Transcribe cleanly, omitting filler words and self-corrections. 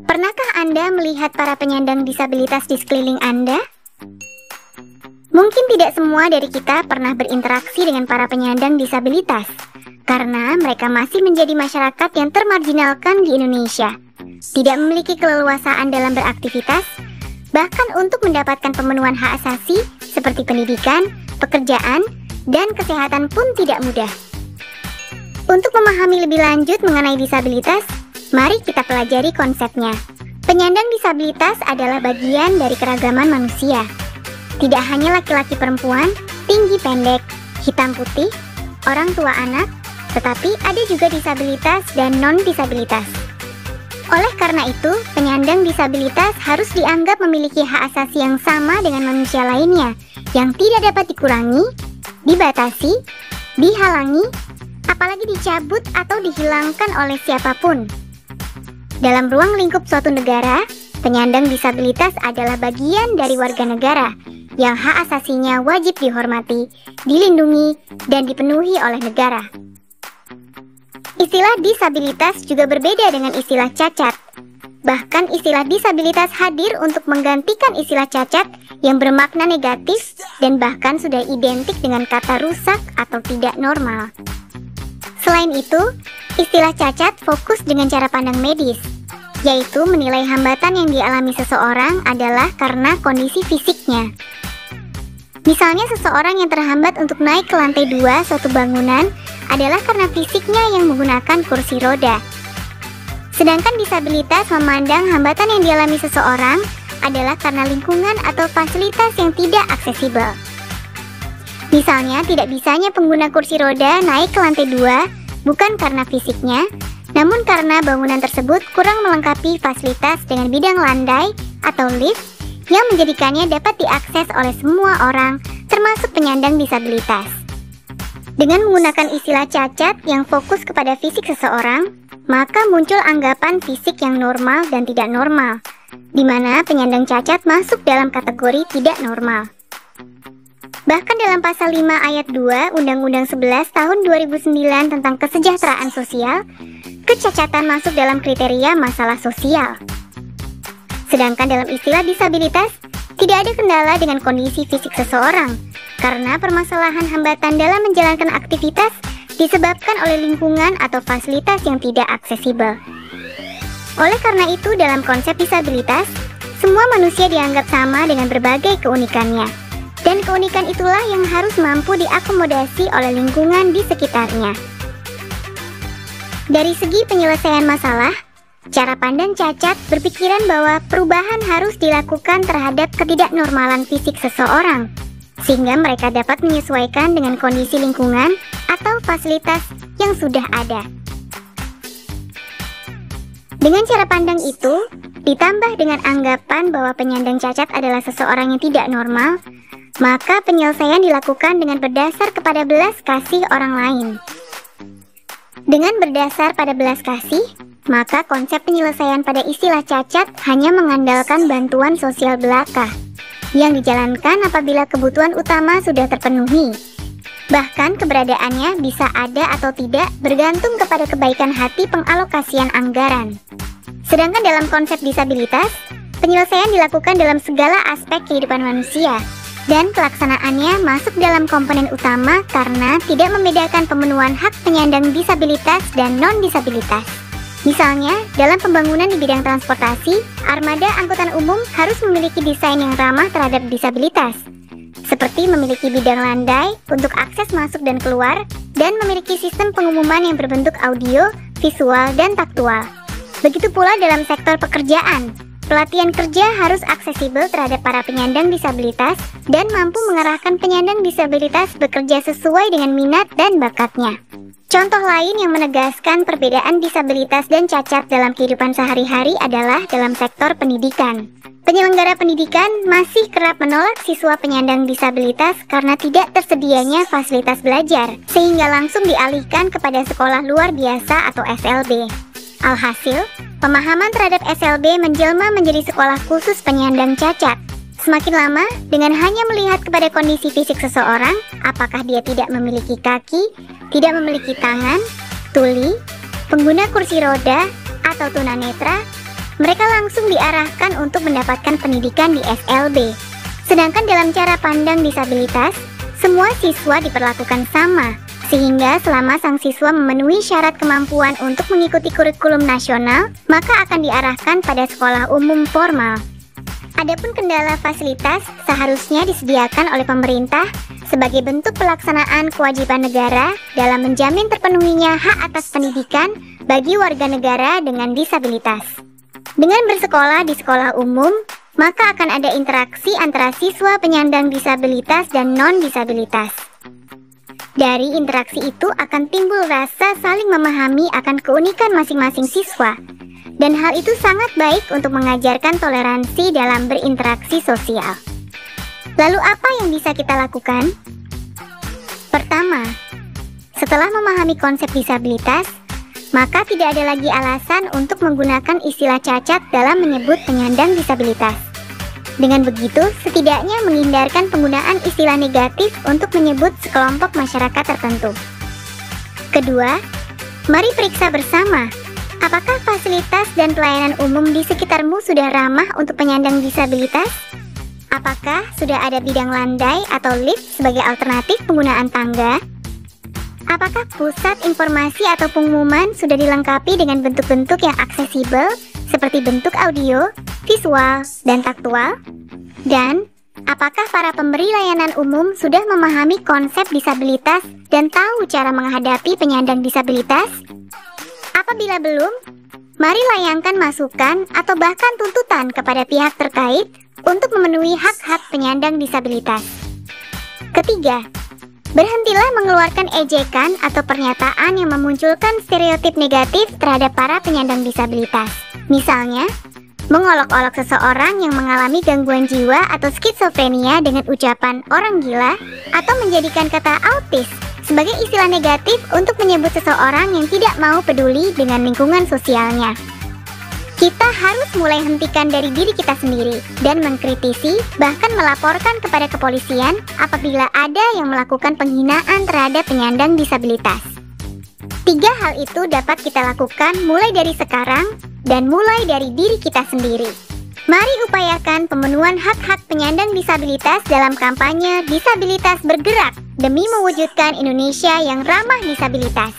Pernahkah Anda melihat para penyandang disabilitas di sekeliling Anda? Mungkin tidak semua dari kita pernah berinteraksi dengan para penyandang disabilitas, karena mereka masih menjadi masyarakat yang termarginalkan di Indonesia, tidak memiliki keleluasaan dalam beraktivitas, bahkan untuk mendapatkan pemenuhan hak asasi seperti pendidikan, pekerjaan, dan kesehatan pun tidak mudah. Untuk memahami lebih lanjut mengenai disabilitas, mari kita pelajari konsepnya. Penyandang disabilitas adalah bagian dari keragaman manusia. Tidak hanya laki-laki perempuan, tinggi pendek, hitam putih, orang tua anak, tetapi ada juga disabilitas dan non-disabilitas. Oleh karena itu, penyandang disabilitas harus dianggap memiliki hak asasi yang sama dengan manusia lainnya, yang tidak dapat dikurangi, dibatasi, dihalangi, apalagi dicabut atau dihilangkan oleh siapapun. Dalam ruang lingkup suatu negara, penyandang disabilitas adalah bagian dari warga negara yang hak asasinya wajib dihormati, dilindungi, dan dipenuhi oleh negara. Istilah disabilitas juga berbeda dengan istilah cacat. Bahkan istilah disabilitas hadir untuk menggantikan istilah cacat yang bermakna negatif dan bahkan sudah identik dengan kata rusak atau tidak normal. Selain itu, istilah cacat fokus dengan cara pandang medis, yaitu menilai hambatan yang dialami seseorang adalah karena kondisi fisiknya. Misalnya seseorang yang terhambat untuk naik ke lantai 2 suatu bangunan adalah karena fisiknya yang menggunakan kursi roda. Sedangkan disabilitas memandang hambatan yang dialami seseorang adalah karena lingkungan atau fasilitas yang tidak aksesibel. Misalnya tidak bisanya pengguna kursi roda naik ke lantai 2 bukan karena fisiknya, namun karena bangunan tersebut kurang melengkapi fasilitas dengan bidang landai atau lift yang menjadikannya dapat diakses oleh semua orang, termasuk penyandang disabilitas. Dengan menggunakan istilah cacat yang fokus kepada fisik seseorang, maka muncul anggapan fisik yang normal dan tidak normal, di mana penyandang cacat masuk dalam kategori tidak normal. Bahkan dalam pasal 5 ayat 2 Undang-Undang 11 tahun 2009 tentang kesejahteraan sosial, kecacatan masuk dalam kriteria masalah sosial. Sedangkan dalam istilah disabilitas, tidak ada kendala dengan kondisi fisik seseorang, karena permasalahan hambatan dalam menjalankan aktivitas disebabkan oleh lingkungan atau fasilitas yang tidak aksesibel. Oleh karena itu, dalam konsep disabilitas, semua manusia dianggap sama dengan berbagai keunikannya, dan keunikan itulah yang harus mampu diakomodasi oleh lingkungan di sekitarnya. Dari segi penyelesaian masalah, cara pandang cacat berpikiran bahwa perubahan harus dilakukan terhadap ketidaknormalan fisik seseorang, sehingga mereka dapat menyesuaikan dengan kondisi lingkungan atau fasilitas yang sudah ada. Dengan cara pandang itu, ditambah dengan anggapan bahwa penyandang cacat adalah seseorang yang tidak normal, maka penyelesaian dilakukan dengan berdasar kepada belas kasih orang lain. Dengan berdasar pada belas kasih, maka konsep penyelesaian pada istilah cacat hanya mengandalkan bantuan sosial belaka yang dijalankan apabila kebutuhan utama sudah terpenuhi. Bahkan keberadaannya bisa ada atau tidak bergantung kepada kebaikan hati pengalokasian anggaran. Sedangkan dalam konsep disabilitas, penyelesaian dilakukan dalam segala aspek kehidupan manusia, dan pelaksanaannya masuk dalam komponen utama karena tidak membedakan pemenuhan hak penyandang disabilitas dan non-disabilitas. Misalnya, dalam pembangunan di bidang transportasi, armada angkutan umum harus memiliki desain yang ramah terhadap disabilitas, seperti memiliki bidang landai untuk akses masuk dan keluar, dan memiliki sistem pengumuman yang berbentuk audio, visual, dan taktual. Begitu pula dalam sektor pekerjaan, pelatihan kerja harus aksesibel terhadap para penyandang disabilitas dan mampu mengarahkan penyandang disabilitas bekerja sesuai dengan minat dan bakatnya. Contoh lain yang menegaskan perbedaan disabilitas dan cacat dalam kehidupan sehari-hari adalah dalam sektor pendidikan. Penyelenggara pendidikan masih kerap menolak siswa penyandang disabilitas karena tidak tersedianya fasilitas belajar, sehingga langsung dialihkan kepada sekolah luar biasa atau SLB. Alhasil, pemahaman terhadap SLB menjelma menjadi sekolah khusus penyandang cacat. Semakin lama, dengan hanya melihat kepada kondisi fisik seseorang, apakah dia tidak memiliki kaki, tidak memiliki tangan, tuli, pengguna kursi roda, atau tunanetra, mereka langsung diarahkan untuk mendapatkan pendidikan di SLB. Sedangkan dalam cara pandang disabilitas, semua siswa diperlakukan sama, sehingga selama sang siswa memenuhi syarat kemampuan untuk mengikuti kurikulum nasional, maka akan diarahkan pada sekolah umum formal. Adapun kendala fasilitas seharusnya disediakan oleh pemerintah sebagai bentuk pelaksanaan kewajiban negara dalam menjamin terpenuhinya hak atas pendidikan bagi warga negara dengan disabilitas. Dengan bersekolah di sekolah umum, maka akan ada interaksi antara siswa penyandang disabilitas dan non-disabilitas. Dari interaksi itu akan timbul rasa saling memahami akan keunikan masing-masing siswa, dan hal itu sangat baik untuk mengajarkan toleransi dalam berinteraksi sosial. Lalu apa yang bisa kita lakukan? Pertama, setelah memahami konsep disabilitas, maka tidak ada lagi alasan untuk menggunakan istilah cacat dalam menyebut penyandang disabilitas. Dengan begitu, setidaknya menghindarkan penggunaan istilah negatif untuk menyebut sekelompok masyarakat tertentu. Kedua, mari periksa bersama, apakah fasilitas dan pelayanan umum di sekitarmu sudah ramah untuk penyandang disabilitas? Apakah sudah ada bidang landai atau lift sebagai alternatif penggunaan tangga? Apakah pusat informasi atau pengumuman sudah dilengkapi dengan bentuk-bentuk yang aksesibel seperti bentuk audio, visual, dan taktual? Dan apakah para pemberi layanan umum sudah memahami konsep disabilitas dan tahu cara menghadapi penyandang disabilitas? Apabila belum, mari layangkan masukan atau bahkan tuntutan kepada pihak terkait untuk memenuhi hak-hak penyandang disabilitas. Ketiga, berhentilah mengeluarkan ejekan atau pernyataan yang memunculkan stereotip negatif terhadap para penyandang disabilitas. Misalnya, mengolok-olok seseorang yang mengalami gangguan jiwa atau skizofrenia dengan ucapan orang gila, atau menjadikan kata autis sebagai istilah negatif untuk menyebut seseorang yang tidak mau peduli dengan lingkungan sosialnya. Kita harus mulai hentikan dari diri kita sendiri dan mengkritisi, bahkan melaporkan kepada kepolisian apabila ada yang melakukan penghinaan terhadap penyandang disabilitas. 3 hal itu dapat kita lakukan mulai dari sekarang dan mulai dari diri kita sendiri. Mari upayakan pemenuhan hak-hak penyandang disabilitas dalam kampanye Disabilitas Bergerak demi mewujudkan Indonesia yang ramah disabilitas.